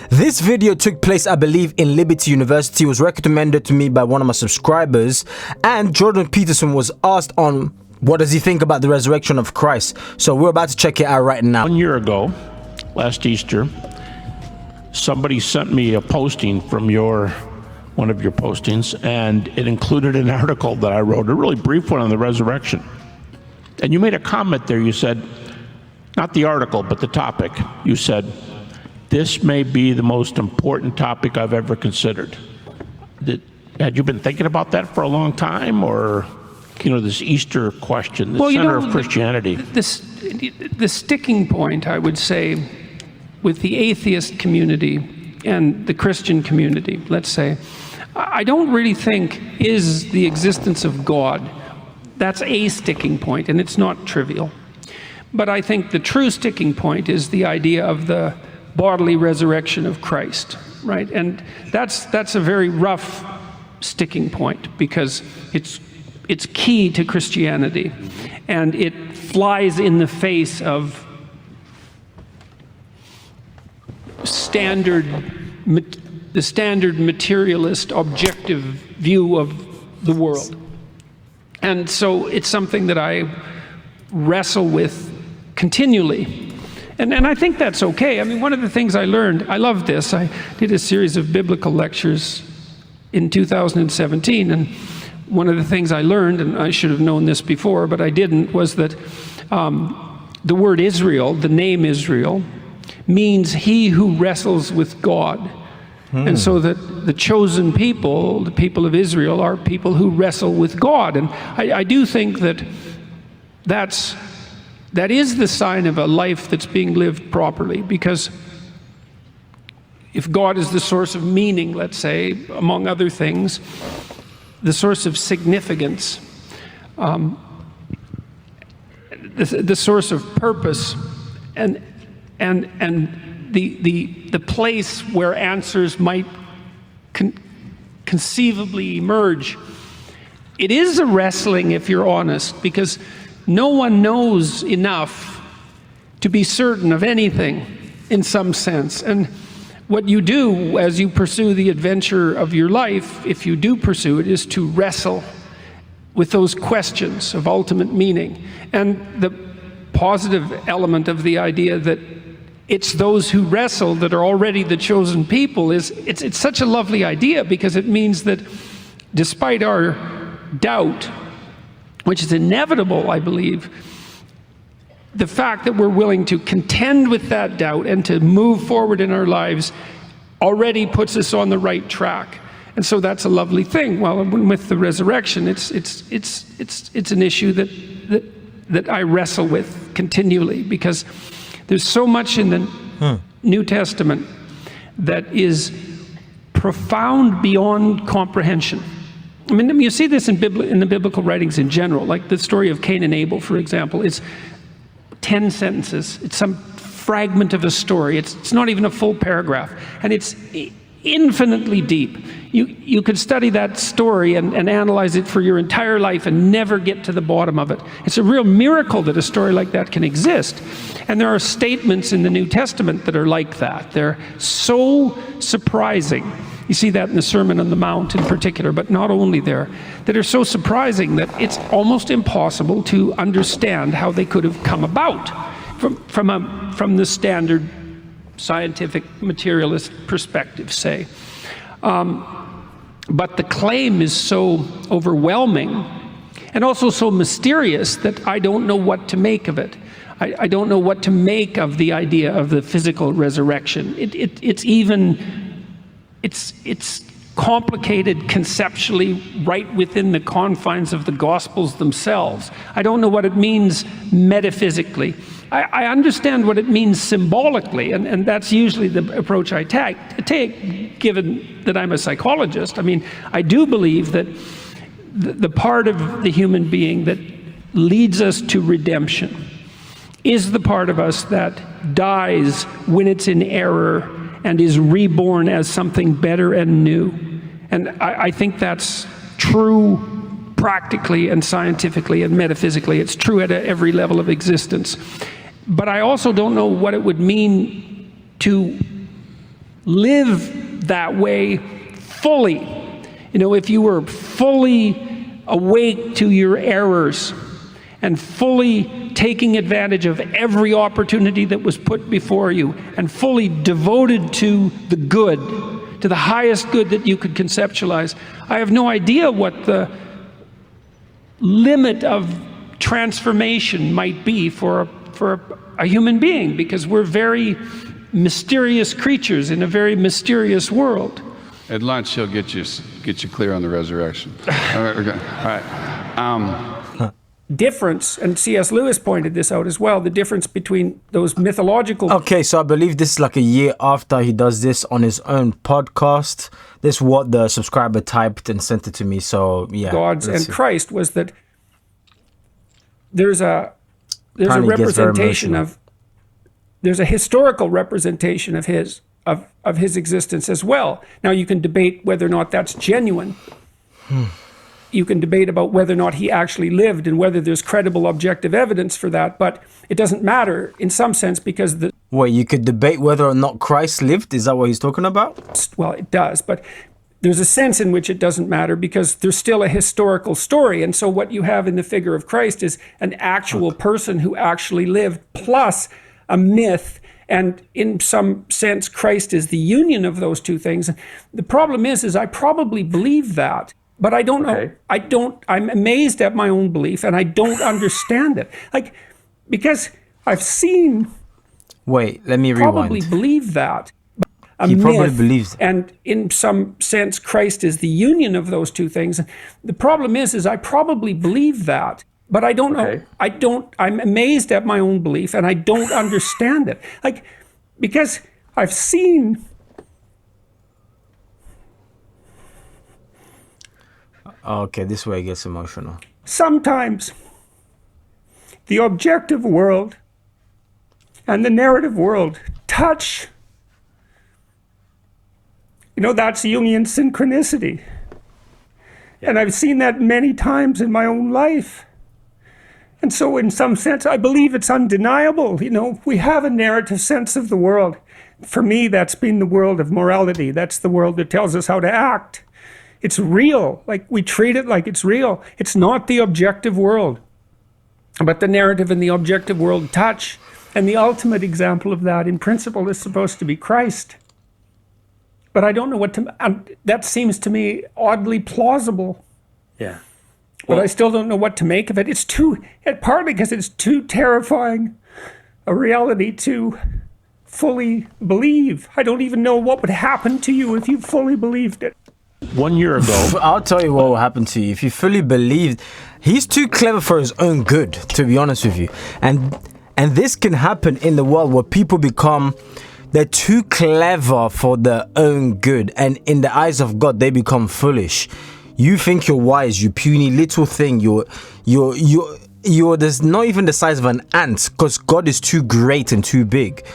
This video took place, I believe, in Liberty University. It was recommended to me by one of my subscribers, and Jordan Peterson was asked on what does he think about the resurrection of Christ. So we're about to check it out right now. 1 year ago, last Easter, somebody sent me a posting from one of your postings, and it included an article that I wrote, a really brief one on the resurrection. And you made a comment there. You said, not the article, but the topic. You said, this may be the most important topic I've ever considered. Had you been thinking about that for a long time, or, you know, this Easter question, the center of Christianity? The sticking point, I would say, with the atheist community and the Christian community, let's say, I don't really think is the existence of God. That's a sticking point, and it's not trivial. But I think the true sticking point is the idea of the bodily resurrection of Christ, right? And that's a very rough sticking point, because it's key to Christianity, and it flies in the face of the standard materialist objective view of the world. And so it's something that I wrestle with continually. And I think that's okay. I mean, one of the things I learned, I love this. I did a series of biblical lectures in 2017, and one of the things I learned, and I should have known this before, but I didn't, was that the word Israel, the name Israel, means he who wrestles with God. And so that the chosen people, the people of Israel, are people who wrestle with God. And I do think that that is the sign of a life that's being lived properly, because if God is the source of meaning, let's say, among other things, the source of significance, the source of purpose, and the place where answers might conceivably emerge, it is a wrestling, if you're honest, because no one knows enough to be certain of anything in some sense. And what you do as you pursue the adventure of your life, if you do pursue it, is to wrestle with those questions of ultimate meaning. And the positive element of the idea that it's those who wrestle that are already the chosen people it's such a lovely idea, because it means that despite our doubt, which is inevitable, I believe, the fact that we're willing to contend with that doubt and to move forward in our lives already puts us on the right track. And so that's a lovely thing. Well, with the resurrection, it's an issue that I wrestle with continually, because there's so much in the New Testament that is profound beyond comprehension. I mean, you see this in the biblical writings in general, like the story of Cain and Abel, for example. It's 10 sentences. It's some fragment of a story. It's not even a full paragraph. And it's infinitely deep. You could study that story and analyze it for your entire life and never get to the bottom of it. It's a real miracle that a story like that can exist. And there are statements in the New Testament that are like that. They're so surprising. You see that in the Sermon on the Mount in particular, but not only there, that are so surprising that it's almost impossible to understand how they could have come about from the standard scientific materialist perspective, say. But the claim is so overwhelming and also so mysterious that I don't know what to make of it. I don't know what to make of the idea of the physical resurrection. It's complicated conceptually right within the confines of the Gospels themselves. I don't know what it means metaphysically. I understand what it means symbolically, and that's usually the approach I take, given that I'm a psychologist. I mean, I do believe that the part of the human being that leads us to redemption is the part of us that dies when it's in error and is reborn as something better and new. And I think that's true practically and scientifically and metaphysically. It's true at every level of existence. But I also don't know what it would mean to live that way fully, if you were fully awake to your errors and fully taking advantage of every opportunity that was put before you and fully devoted to the good, to the highest good that you could conceptualize, I have no idea what the limit of transformation might be for a human being, because we're very mysterious creatures in a very mysterious world. At lunch, he'll get you clear on the resurrection. All right, okay. All right. Difference, and C.S. Lewis pointed this out as well, the difference between those mythological... Okay, so I believe this is like a year after he does this on his own podcast. This is what the subscriber typed and sent it to me, so yeah. Gods and Christ was that there's a representation of... There's a historical representation of his existence as well. Now, you can debate whether or not that's genuine. You can debate about whether or not he actually lived and whether there's credible objective evidence for that, but it doesn't matter in some sense because the... Wait, you could debate whether or not Christ lived? Is that what he's talking about? Well, it does, but there's a sense in which it doesn't matter because there's still a historical story. And so what you have in the figure of Christ is an actual person who actually lived, plus a myth. And in some sense, Christ is the union of those two things. The problem is I probably believe that. But I don't know, I'm amazed at my own belief and I don't understand it. Like, because I've seen... Wait, let me rewind. Probably believe that. He probably believes it. And in some sense, Christ is the union of those two things. The problem is I probably believe that. But I don't know, I'm amazed at my own belief and I don't understand it. Like, because I've seen... Okay, this way it gets emotional. Sometimes the objective world and the narrative world touch. That's Jungian synchronicity. Yeah. And I've seen that many times in my own life. And so in some sense, I believe it's undeniable. We have a narrative sense of the world. For me, that's been the world of morality. That's the world that tells us how to act. It's real, like we treat it like it's real. It's not the objective world, but the narrative and the objective world touch. And the ultimate example of that in principle is supposed to be Christ. But I don't know what to, that seems to me oddly plausible. Yeah. But I still don't know what to make of it. It's partly because it's too terrifying a reality to fully believe. I don't even know what would happen to you if you fully believed it. 1 year ago, I'll tell you what will happen to you if you fully believe. He's too clever for his own good, to be honest with you. And this can happen in the world where people become, they're too clever for their own good, and in the eyes of God they become foolish. You think you're wise, you puny little thing. You're there's not even the size of an ant, because God is too great and too big.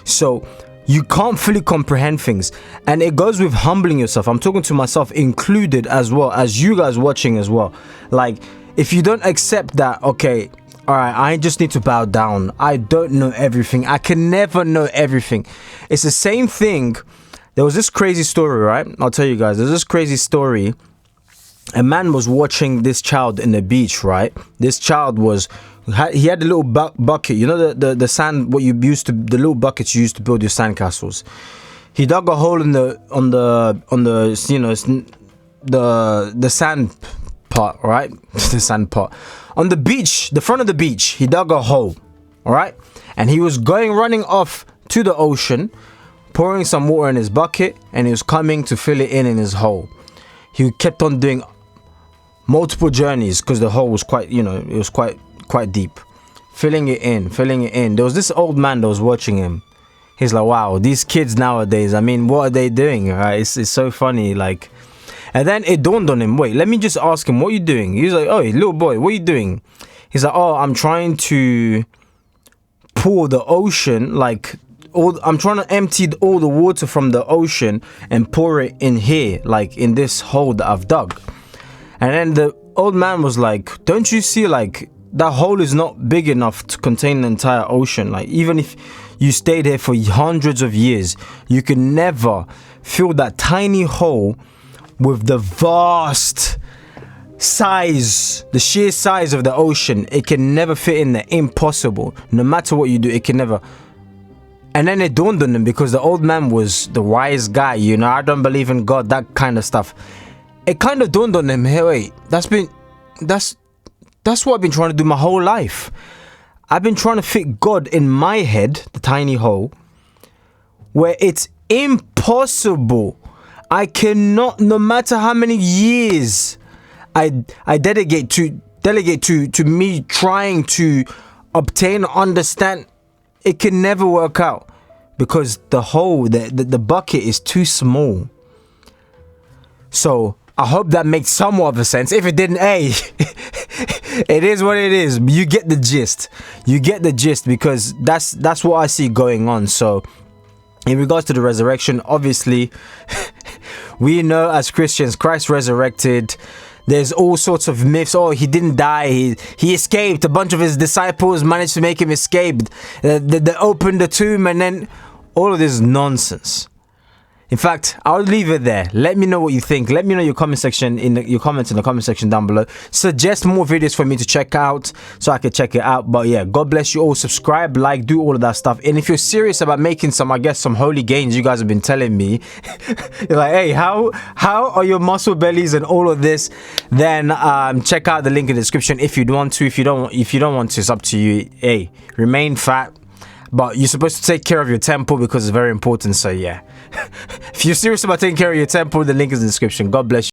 So you can't fully comprehend things, and it goes with humbling yourself. I'm talking to myself included, as well as you guys watching as well. Like, if you don't accept that, okay, all right, I just need to bow down. I don't know everything. I can never know everything. It's the same thing. There was this crazy story, right? I'll tell you guys. There's this crazy story. A man was watching this child in the beach, right? This child he had a little bucket, the sand, what you used to, the little buckets you used to build your sandcastles. He dug a hole in the sand pot, right? The sand pot. On the beach, the front of the beach, he dug a hole, all right? And he was running off to the ocean, pouring some water in his bucket, and he was coming to fill it in his hole. He kept on doing multiple journeys because the hole was quite, it was quite deep. Filling it in. There was this old man that was watching him. He's like, wow, these kids nowadays, I mean, what are they doing? Right? It's so funny, like. And then it dawned on him, wait, let me just ask him, what are you doing? He's like, oh, little boy, what are you doing? He's like, oh, I'm trying to pour the ocean, I'm trying to empty all the water from the ocean and pour it in here, like in this hole that I've dug. And then the old man was like, don't you see, like, that hole is not big enough to contain the entire ocean. Like, even if you stayed here for hundreds of years, you can never fill that tiny hole with the vast size, the sheer size of the ocean. It can never fit in there. Impossible. No matter what you do, it can never. And then it dawned on them, because the old man was the wise guy, you know, I don't believe in God, that kind of stuff. It kind of dawned on them, hey, wait, that's what I've been trying to do my whole life. I've been trying to fit God in my head, the tiny hole, where it's impossible. I cannot, no matter how many years I delegate to me trying to obtain, understand, it can never work out, because the hole, the bucket is too small. So I hope that makes somewhat of a sense. If it didn't, hey, it is what it is. You get the gist. You get the gist, because that's what I see going on. So in regards to the resurrection, obviously, we know as Christians, Christ resurrected. There's all sorts of myths. Oh, he didn't die. He escaped. A bunch of his disciples managed to make him escape. They opened the tomb, and then all of this nonsense. In fact, I'll leave it there. Let me know what you think. Let me know your comment section your comments in the comment section down below. Suggest more videos for me to check out so I can check it out. But yeah, God bless you all. Subscribe, like, do all of that stuff. And if you're serious about making some holy gains, you guys have been telling me, you're like, hey, how are your muscle bellies and all of this? Then check out the link in the description if you want to. If you don't want to, it's up to you. Hey, remain fat. But you're supposed to take care of your temple, because it's very important. So yeah, if you're serious about taking care of your temple, the link is in the description. God bless you.